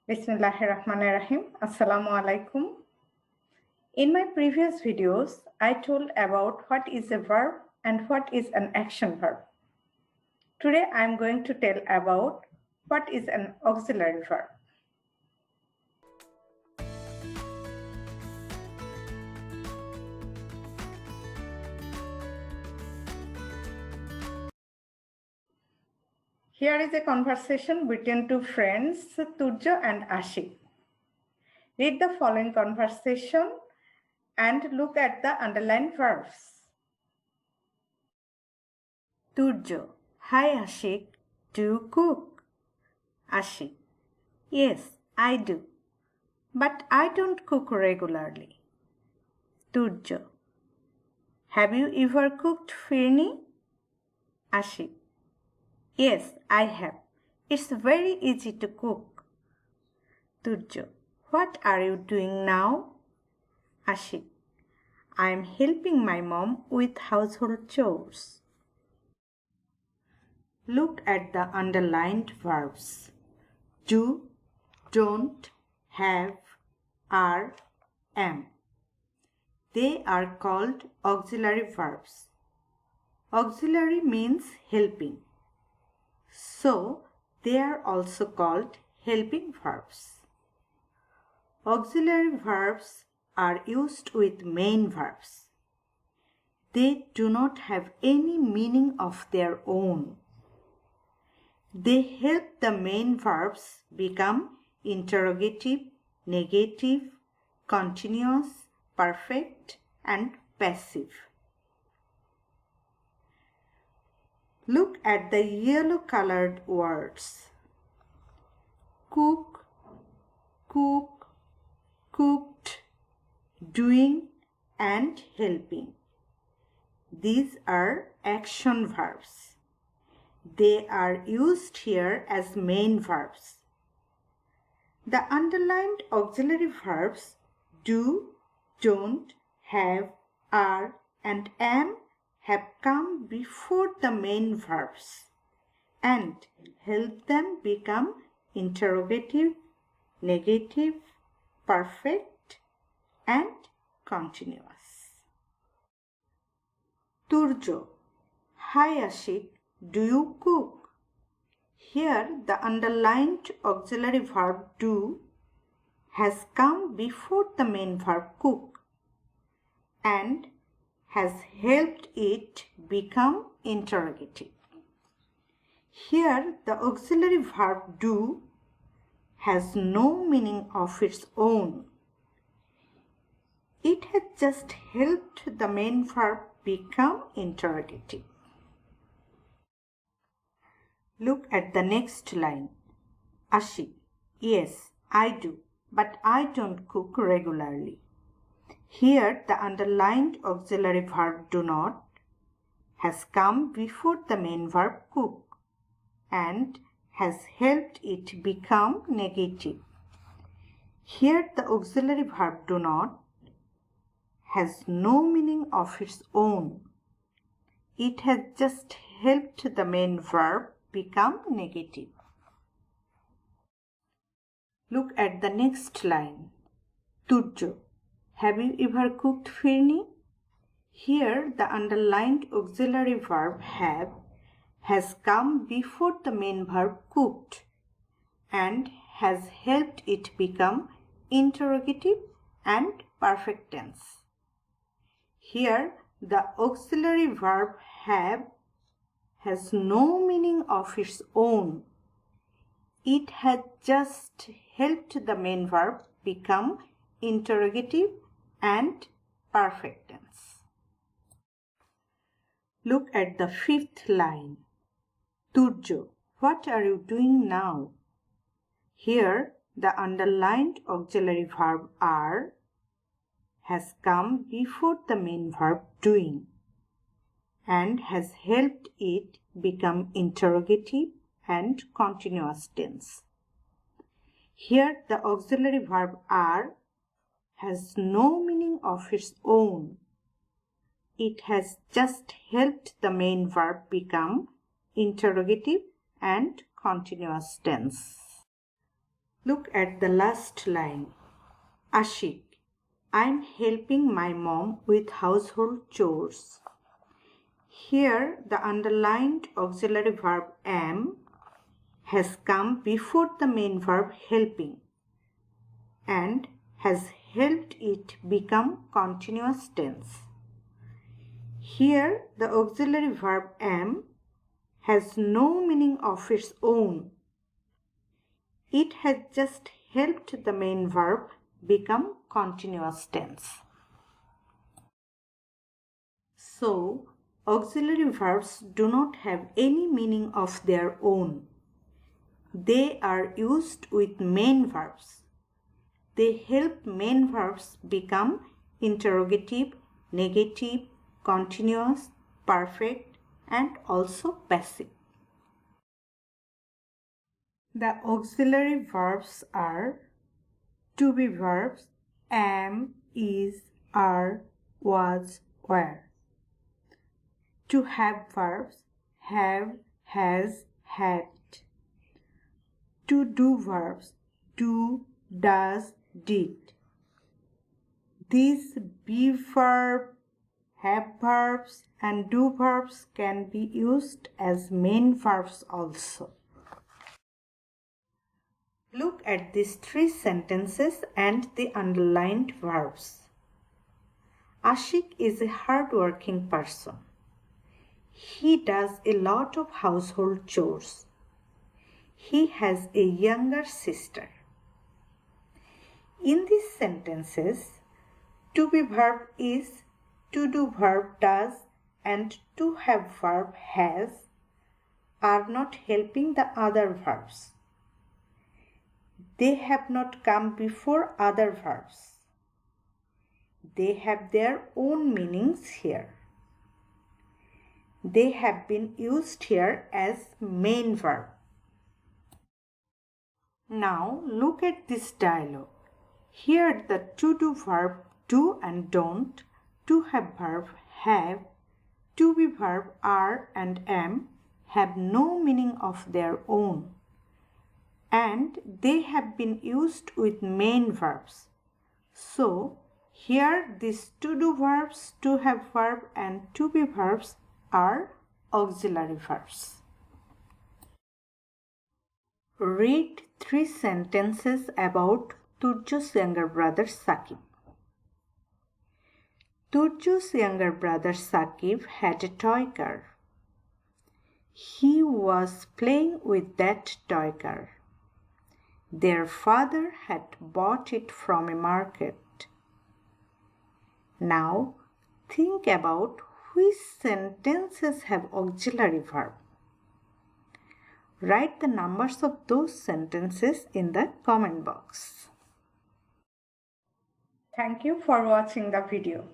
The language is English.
Bismillahirrahmanirrahim. Assalamu alaikum. In my previous videos, I told about what is a verb and what is an action verb. Today, I am going to tell about what is an auxiliary verb. Here is a conversation between two friends, Turjo and Ashik. Read the following conversation and look at the underlined verbs. Turjo: Hi Ashik, do you cook? Ashik: Yes, I do, but I don't cook regularly. Turjo: Have you ever cooked firni? Ashik: Yes, I have. It's very easy to cook. Turjo: What are you doing now? Ashik: I am helping my mom with household chores. Look at the underlined verbs. Do, don't, have, are, am. They are called auxiliary verbs. Auxiliary means helping. So, they are also called helping verbs. Auxiliary verbs are used with main verbs. They do not have any meaning of their own. They help the main verbs become interrogative, negative, continuous, perfect, and passive. Look at the yellow colored words. Cook, cook, cooked, doing, and helping. These are action verbs. They are used here as main verbs. The underlined auxiliary verbs do, don't, have, are, and am have come before the main verbs and help them become interrogative, negative, perfect, and continuous. Turjo: Hi Ashik, do you cook? Here the underlined auxiliary verb do has come before the main verb cook and has helped it become interrogative. Here the auxiliary verb do has no meaning of its own. It has just helped the main verb become interrogative. Look at the next line. Ashik: Yes, I do, but I don't cook regularly. Here the underlined auxiliary verb do not has come before the main verb cook and has helped it become negative. Here the auxiliary verb do not has no meaning of its own. It has just helped the main verb become negative. Look at the next line. Turjo: Have you ever cooked firni? Here the underlined auxiliary verb have has come before the main verb cooked and has helped it become interrogative and perfect tense. Here the auxiliary verb have has no meaning of its own. It has just helped the main verb become interrogative and perfect tense. Look at the fifth line. Turjo: What are you doing now? Here the underlined auxiliary verb are has come before the main verb doing and has helped it become interrogative and continuous tense. Here the auxiliary verb are has no meaning of its own. It has just helped the main verb become interrogative and continuous tense. Look at the last line. Ashik, I'm helping my mom with household chores. Here, the underlined auxiliary verb am has come before the main verb helping and has helped it become continuous tense. Here, the auxiliary verb am has no meaning of its own. It has just helped the main verb become continuous tense. So, auxiliary verbs do not have any meaning of their own. They are used with main verbs. They help main verbs become interrogative, negative, continuous, perfect, and also passive. The auxiliary verbs are to be verbs am, is, are, was, were. To have verbs have, has, had. To do verbs do, does, did. These be verb, have verbs and do verbs can be used as main verbs also. Look at these three sentences and the underlined verbs. Ashik is a hard-working person. He does a lot of household chores. He has a younger sister. In these sentences, to be verb is, to do verb does, and to have verb has are not helping the other verbs. They have not come before other verbs. They have their own meanings here. They have been used here as main verb. Now look at this dialogue. Here the to do verb do and don't, to have verb have, to be verb are and am have no meaning of their own. And they have been used with main verbs. So, here these to do verbs, to have verb and to be verbs are auxiliary verbs. Read three sentences about Turjo's younger brother Saqib. Turjo's younger brother Saqib had a toy car. He was playing with that toy car. Their father had bought it from a market. Now, think about which sentences have auxiliary verb. Write the numbers of those sentences in the comment box. Thank you for watching the video.